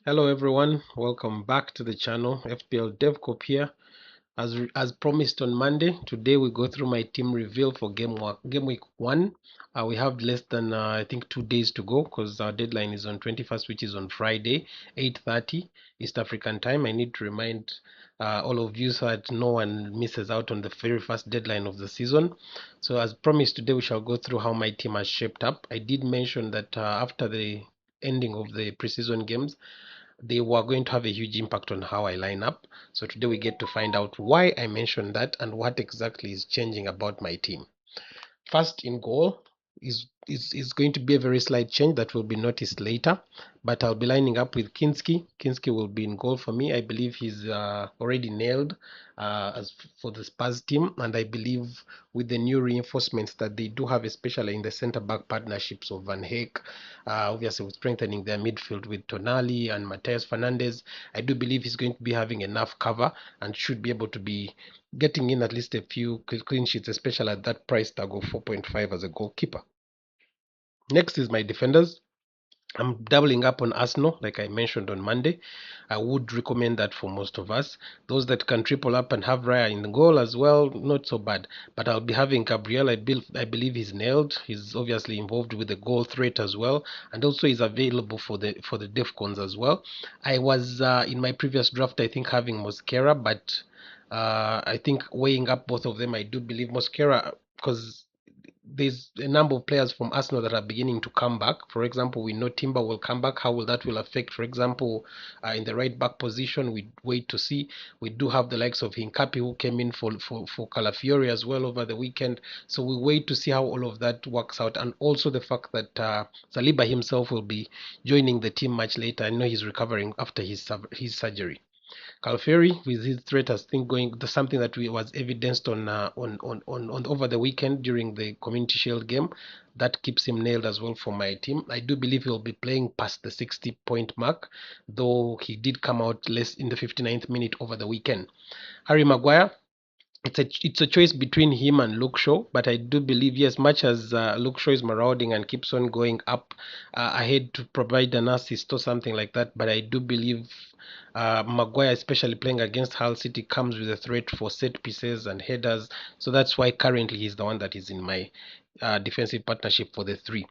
Hello everyone, welcome back to the channel. FPL DevCop here. As promised on Monday, today we go through my team reveal for game week 1. We have less than I think 2 days to go because our deadline is on 21st, which is on Friday, 8:30 East African time. I need to remind all of you so that no one misses out on the very first deadline of the season. So as promised, today we shall go through how my team has shaped up. I did mention that after the ending of the preseason games, they were going to have a huge impact on how I line up. So today we get to find out why I mentioned that and what exactly is changing about my team. First in goal is going to be a very slight change that will be noticed later, but I'll be lining up with Kinski. Kinski will be in goal for me. I believe he's already nailed as for the Spurs team, and I believe with the new reinforcements that they do have, especially in the centre back partnerships of Van Heek, obviously with strengthening their midfield with Tonali and Mateus Fernandez, I do believe he's going to be having enough cover and should be able to be getting in at least a few clean sheets, especially at that price tag of 4.5 as a goalkeeper. Next is my defenders. I'm doubling up on Arsenal, like I mentioned on Monday. I would recommend that for most of us. Those that can triple up and have Raya in the goal as well, not so bad. But I'll be having Gabriel. I believe he's nailed. He's obviously involved with the goal threat as well, and also is available for the Defcons as well. I was in my previous draft, I think, having Mosquera, but I think weighing up both of them, I do believe Mosquera because there's a number of players from Arsenal that are beginning to come back. For example, we know Timber will come back. How will that will affect, for example, in the right back position? We wait to see. We do have the likes of Hincapi who came in for Calafiori as well over the weekend. So we wait to see how all of that works out, and also the fact that Saliba himself will be joining the team much later. I know he's recovering after his surgery. Calferi with his threat has think going something that was evidenced on over the weekend during the Community Shield game that keeps him nailed as well for my team. I do believe he'll be playing past the 60-point mark, though he did come out less in the 59th minute over the weekend. Harry Maguire, it's a choice between him and Luke Shaw, but I do believe, yes, much as Luke Shaw is marauding and keeps on going up ahead to provide an assist or something like that, but I do believe Maguire, especially playing against Hull City, comes with a threat for set pieces and headers. So that's why currently he's the one that is in my defensive partnership for the three.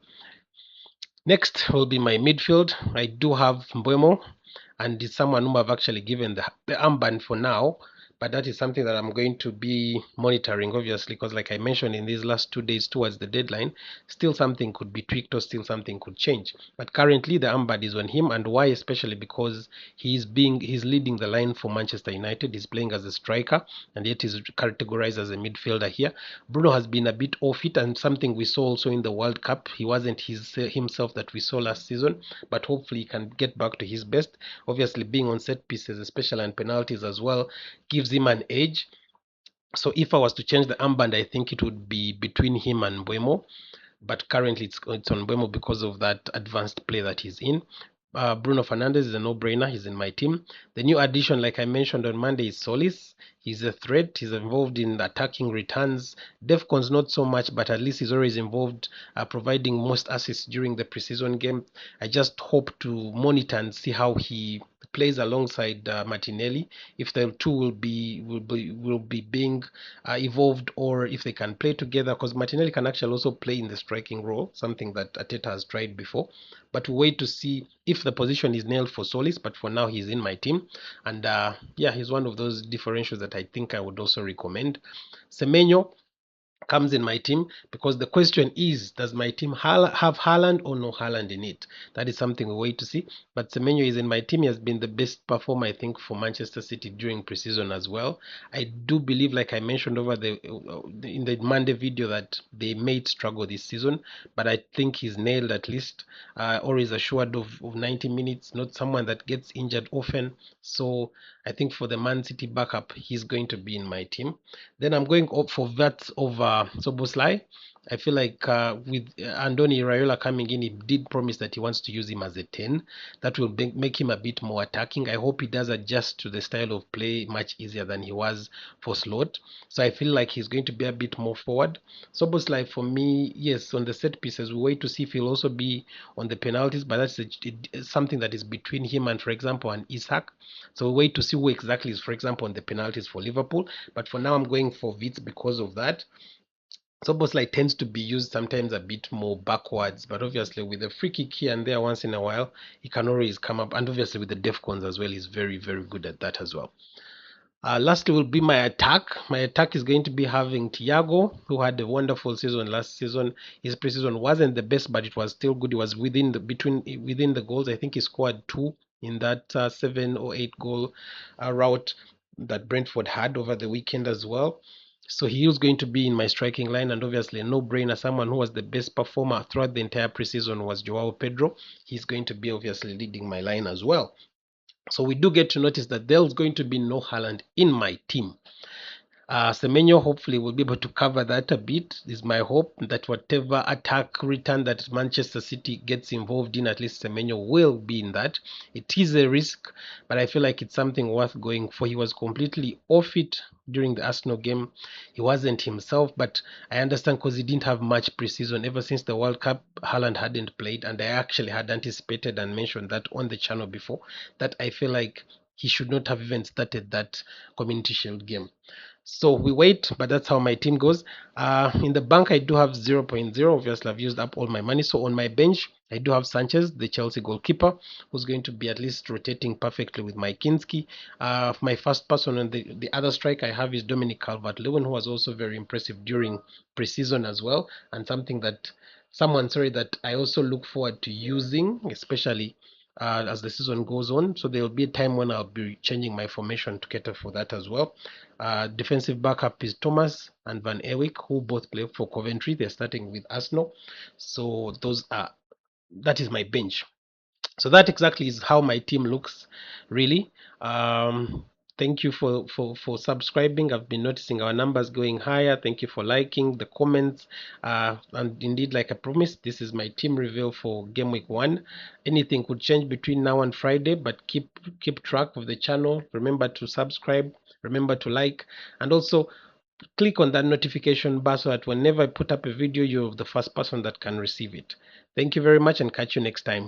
Next will be my midfield. I do have Mbuemo, and it's someone whom I've actually given the armband for now. But that is something that I'm going to be monitoring, obviously, because like I mentioned in these last 2 days towards the deadline, still something could be tweaked or still something could change. But currently the armband is on him, and why? Especially because he's leading the line for Manchester United. He's playing as a striker, and yet he's categorized as a midfielder here. Bruno has been a bit off it, and something we saw also in the World Cup. He wasn't himself that we saw last season, but hopefully he can get back to his best. Obviously, being on set pieces, especially and penalties as well, gives him an edge. So if I was to change the armband, I think it would be between him and Buemo. But currently it's on Buemo because of that advanced play that he's in. Bruno Fernandes is a no-brainer. He's in my team. The new addition, like I mentioned on Monday, is Solis. He's a threat. He's involved in attacking returns. Defcon's not so much, but at least he's always involved, providing most assists during the preseason game. I just hope to monitor and see how he plays alongside Martinelli. If the two will be being evolved, or if they can play together, because Martinelli can actually also play in the striking role, something that Ateta has tried before. But we wait to see if the position is nailed for Solis. But for now, he's in my team, and yeah, he's one of those differentials that I think I would also recommend. Semenyo comes in my team because the question is, does my team have Haaland or no Haaland in it? That is something we wait to see. But Semenyo is in my team. He has been the best performer, I think, for Manchester City during preseason as well. I do believe, like I mentioned over in the Monday video, that they may struggle this season, but I think he's nailed at least, or is assured of 90 minutes. Not someone that gets injured often. So I think for the Man City backup, he's going to be in my team. Then I'm going up for Vats over Soboslai. I feel like with Andoni Raiola coming in, he did promise that he wants to use him as a 10. That will make him a bit more attacking. I hope he does adjust to the style of play much easier than he was for Slot. So I feel like he's going to be a bit more forward. So like for me, yes, on the set pieces, we wait to see if he'll also be on the penalties, but that's something that is between him and, for example, an Isak. So we wait to see who exactly is, for example, on the penalties for Liverpool. But for now, I'm going for Wits because of that. It's almost like tends to be used sometimes a bit more backwards, but obviously with a free kick here and there once in a while, he can always come up. And obviously with the defcons as well, he's very, very good at that as well. Lastly will be my attack. My attack is going to be having Thiago, who had a wonderful season last season. His preseason wasn't the best, but it was still good. It was within the goals. I think he scored two in that 7 or 8 goal route that Brentford had over the weekend as well. So he was going to be in my striking line, and obviously, no brainer. Someone who was the best performer throughout the entire preseason was Joao Pedro. He's going to be obviously leading my line as well. So we do get to notice that there's going to be no Haaland in my team. Semenyo hopefully will be able to cover that a bit. Is my hope that whatever attack return that Manchester City gets involved in, at least Semenyo will be in that. It is a risk, but I feel like it's something worth going for. He was completely off it during the Arsenal game. He wasn't himself, but I understand because he didn't have much preseason. Ever since the World Cup, Haaland hadn't played, and I actually had anticipated and mentioned that on the channel before, that I feel like he should not have even started that Community Shield game. So we wait, but that's how my team goes. In the bank, I do have 0.0. Obviously, I've used up all my money. So on my bench, I do have Sanchez, the Chelsea goalkeeper, who's going to be at least rotating perfectly with my Kinski. My first person on the other strike I have is Dominic Calvert-Lewin, who was also very impressive during preseason as well, and someone that I also look forward to using, especially as the season goes on. So there will be a time when I'll be changing my formation to cater for that as well. Defensive backup is Thomas and Van Ewijk, who both play for Coventry. They're starting with Arsenal. So that is my bench. So that exactly is how my team looks, really. Um, Thank you for subscribing. I've been noticing our numbers going higher. Thank you for liking the comments. And indeed, like I promised, this is my team reveal for Game Week 1. Anything could change between now and Friday, but keep track of the channel. Remember to subscribe. Remember to like, and also click on that notification bar so that whenever I put up a video, you're the first person that can receive it. Thank you very much and catch you next time.